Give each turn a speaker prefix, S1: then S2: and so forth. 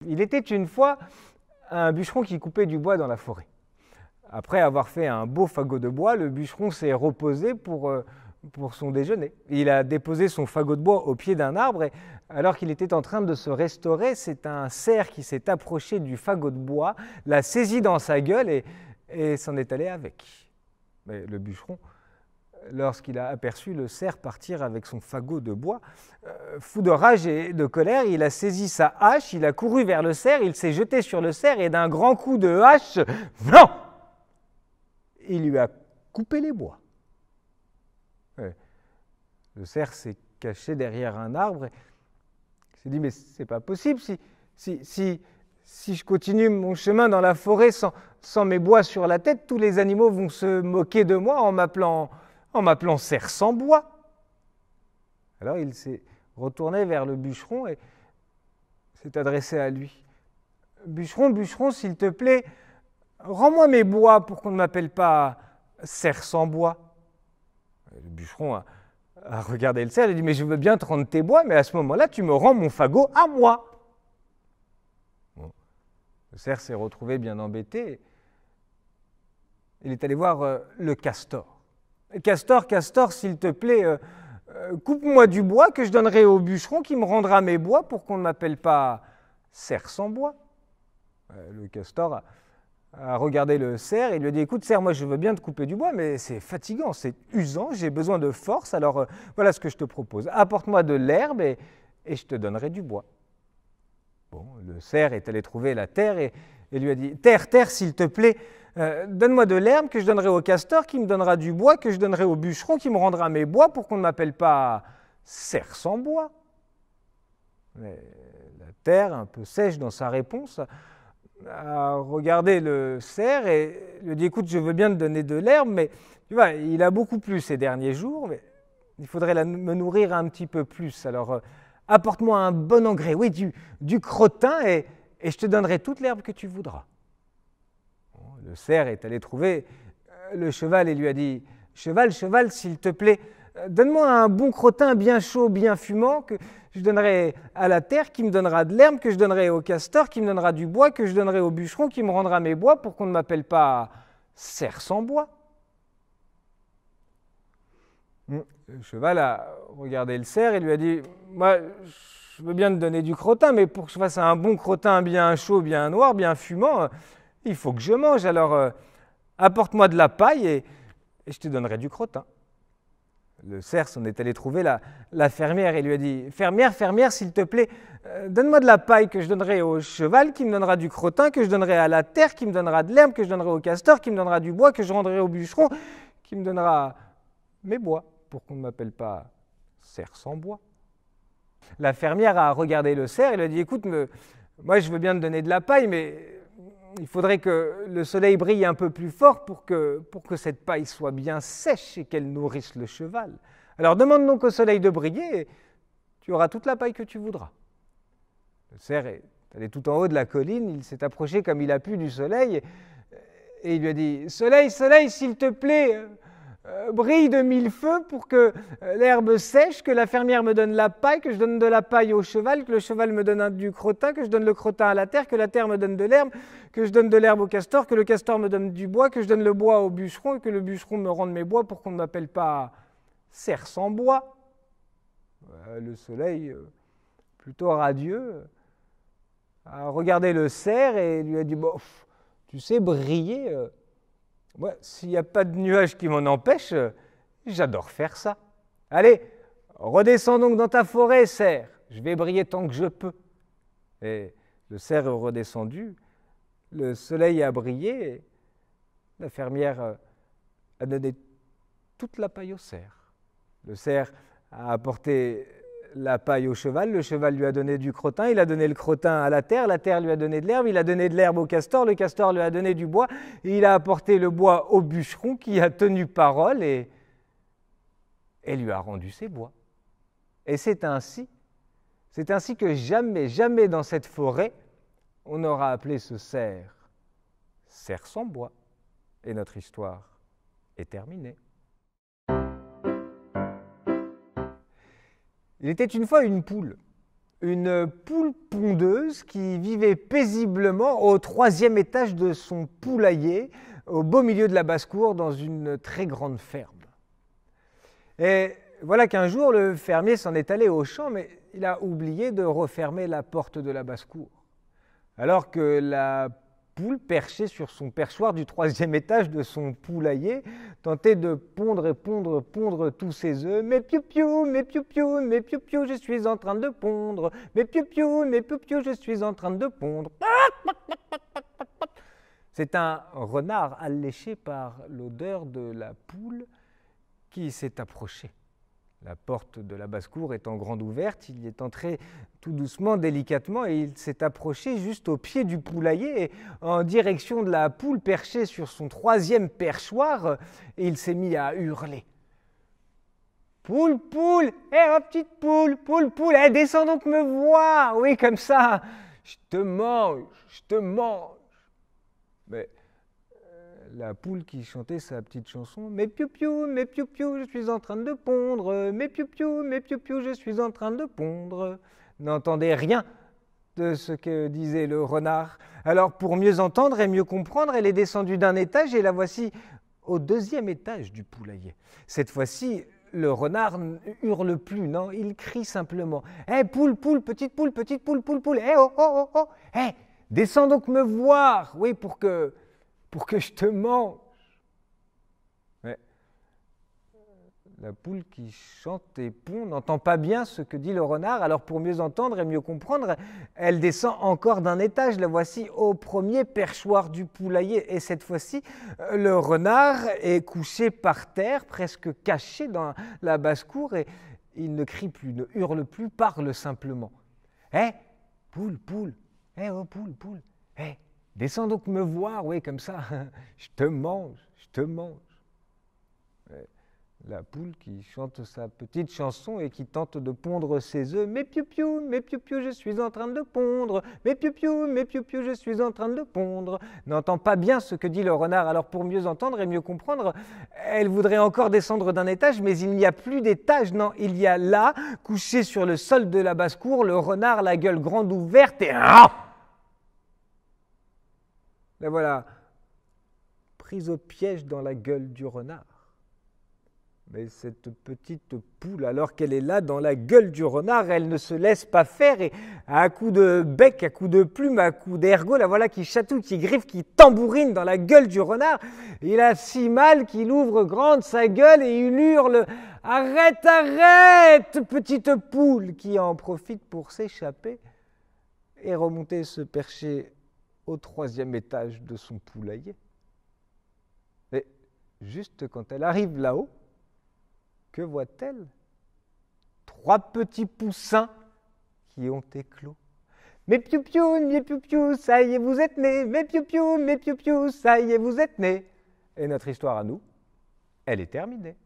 S1: Il était une fois un bûcheron qui coupait du bois dans la forêt. Après avoir fait un beau fagot de bois, le bûcheron s'est reposé pour son déjeuner. Il a déposé son fagot de bois au pied d'un arbre et alors qu'il était en train de se restaurer, c'est un cerf qui s'est approché du fagot de bois, l'a saisi dans sa gueule et s'en est allé avec. Mais le bûcheron, lorsqu'il a aperçu le cerf partir avec son fagot de bois, fou de rage et de colère, il a saisi sa hache, il a couru vers le cerf, il s'est jeté sur le cerf et d'un grand coup de hache, non, il lui a coupé les bois. Le cerf s'est caché derrière un arbre et s'est dit, mais c'est pas possible, si je continue mon chemin dans la forêt sans mes bois sur la tête, tous les animaux vont se moquer de moi en m'appelant cerf sans bois. Alors il s'est retourné vers le bûcheron et s'est adressé à lui. Bûcheron, bûcheron, s'il te plaît, rends-moi mes bois pour qu'on ne m'appelle pas cerf sans bois. Le bûcheron a regardé le cerf et a dit, mais je veux bien te rendre tes bois, mais à ce moment-là, tu me rends mon fagot à moi. Bon. Le cerf s'est retrouvé bien embêté. Il est allé voir le castor. Castor, castor, s'il te plaît, coupe-moi du bois que je donnerai au bûcheron qui me rendra mes bois pour qu'on ne m'appelle pas cerf sans bois. Le castor a regardé le cerf et lui a dit, écoute cerf, moi je veux bien te couper du bois, mais c'est fatigant, c'est usant, j'ai besoin de force, alors voilà ce que je te propose. Apporte-moi de l'herbe et je te donnerai du bois. Bon, le cerf est allé trouver la terre et lui a dit, terre, terre, s'il te plaît, donne-moi de l'herbe que je donnerai au castor, qui me donnera du bois, que je donnerai au bûcheron, qui me rendra mes bois pour qu'on ne m'appelle pas cerf sans bois. Mais la terre, un peu sèche dans sa réponse, a regardé le cerf et lui a dit, écoute, je veux bien te donner de l'herbe, mais tu vois, il a beaucoup plu ces derniers jours, mais il faudrait me nourrir un petit peu plus. Alors, apporte-moi un bon engrais, oui, du crottin, et je te donnerai toute l'herbe que tu voudras. Le cerf est allé trouver le cheval et lui a dit, cheval, cheval, s'il te plaît, donne-moi un bon crottin bien chaud, bien fumant, que je donnerai à la terre, qui me donnera de l'herbe, que je donnerai au castor, qui me donnera du bois, que je donnerai au bûcheron, qui me rendra mes bois, pour qu'on ne m'appelle pas cerf sans bois. Le cheval a regardé le cerf et lui a dit, moi, je veux bien te donner du crottin, mais pour que je fasse un bon crottin bien chaud, bien noir, bien fumant, il faut que je mange, alors apporte-moi de la paille et je te donnerai du crottin. Le cerf s'en est allé trouver la fermière et lui a dit, fermière, fermière, s'il te plaît, donne-moi de la paille que je donnerai au cheval, qui me donnera du crottin, que je donnerai à la terre, qui me donnera de l'herbe, que je donnerai au castor, qui me donnera du bois, que je rendrai au bûcheron, qui me donnera mes bois, pour qu'on ne m'appelle pas cerf sans bois. La fermière a regardé le cerf et lui a dit, écoute, moi je veux bien te donner de la paille, mais il faudrait que le soleil brille un peu plus fort pour que cette paille soit bien sèche et qu'elle nourrisse le cheval. Alors demande donc au soleil de briller et tu auras toute la paille que tu voudras. Le cerf est allé tout en haut de la colline, il s'est approché comme il a pu du soleil et il lui a dit, soleil, soleil, s'il te plaît, brille de mille feux pour que l'herbe sèche, que la fermière me donne la paille, que je donne de la paille au cheval, que le cheval me donne du crottin, que je donne le crottin à la terre, que la terre me donne de l'herbe, que je donne de l'herbe au castor, que le castor me donne du bois, que je donne le bois au bûcheron et que le bûcheron me rende mes bois pour qu'on ne m'appelle pas cerf sans bois. Le soleil, plutôt radieux, a regardé le cerf et lui a dit, bon, tu sais, briller... Ouais, s'il n'y a pas de nuages qui m'en empêchent, j'adore faire ça. Allez, redescends donc dans ta forêt, cerf. Je vais briller tant que je peux. Et le cerf est redescendu, le soleil a brillé, et la fermière a donné toute la paille au cerf. Le cerf a apporté la paille au cheval, le cheval lui a donné du crottin, il a donné le crottin à la terre lui a donné de l'herbe, il a donné de l'herbe au castor, le castor lui a donné du bois, et il a apporté le bois au bûcheron qui a tenu parole et lui a rendu ses bois. Et c'est ainsi que jamais, jamais dans cette forêt, on n'aura appelé ce cerf sans bois. Et notre histoire est terminée. Il était une fois une une poule pondeuse qui vivait paisiblement au 3e étage de son poulailler, au beau milieu de la basse-cour, dans une très grande ferme. Et voilà qu'un jour, le fermier s'en est allé au champ, mais il a oublié de refermer la porte de la basse-cour. Alors que la poule, perchée sur son perchoir du 3e étage de son poulailler, tentait de pondre et pondre tous ses œufs. Mais piou-piou, mais piou-piou, mais piou-piou, je suis en train de pondre. Mais piou-piou, je suis en train de pondre. C'est un renard alléché par l'odeur de la poule qui s'est approché. La porte de la basse-cour étant grande ouverte, il y est entré tout doucement, délicatement, et il s'est approché juste au pied du poulailler, en direction de la poule perchée sur son 3e perchoir, et il s'est mis à hurler. « Poule, poule, oh petite poule, poule, poule, descends donc me voir, oui, comme ça, je te mange, je te mange. » Mais la poule qui chantait sa petite chanson « Mais piou-piou, je suis en train de pondre, mais piou-piou, je suis en train de pondre » n'entendait rien de ce que disait le renard. Alors pour mieux entendre et mieux comprendre, elle est descendue d'un étage et la voici au 2e étage du poulailler. Cette fois-ci, le renard ne hurle plus, non, il crie simplement « Hé, poule, poule, petite poule, poule, poule, hé, oh, oh, oh, hé, descends donc me voir, oui, pour que je te mange. » Mais la poule qui chante et pond n'entend pas bien ce que dit le renard, alors pour mieux entendre et mieux comprendre, elle descend encore d'un étage, la voici au 1er perchoir du poulailler, et cette fois-ci, le renard est couché par terre, presque caché dans la basse-cour, et il ne crie plus, ne hurle plus, parle simplement. « Hé, poule, poule, hé, oh, poule, poule, hé, descends donc me voir, oui, comme ça, je te mange, je te mange. » La poule qui chante sa petite chanson et qui tente de pondre ses œufs. « Mais piou-piou, je suis en train de pondre. Mais piou-piou, je suis en train de pondre. » n'entend pas bien ce que dit le renard. Alors pour mieux entendre et mieux comprendre, elle voudrait encore descendre d'un étage, mais il n'y a plus d'étage. Non, il y a là, couché sur le sol de la basse-cour, le renard, la gueule grande ouverte et... La voilà, prise au piège dans la gueule du renard. Mais cette petite poule, alors qu'elle est là dans la gueule du renard, elle ne se laisse pas faire et à coups de bec, à coups de plume, à coups d'ergot, la voilà qui chatouille, qui griffe, qui tambourine dans la gueule du renard. Il a si mal qu'il ouvre grande sa gueule et il hurle « Arrête, arrête, petite poule !» qui en profite pour s'échapper et remonter se percher au 3e étage de son poulailler. Et juste quand elle arrive là-haut, que voit-elle? 3 petits poussins qui ont éclos. « Mais piou-piou, ça y est, vous êtes nés. Mais piou-piou, ça y est, vous êtes nés. » Et notre histoire à nous, elle est terminée.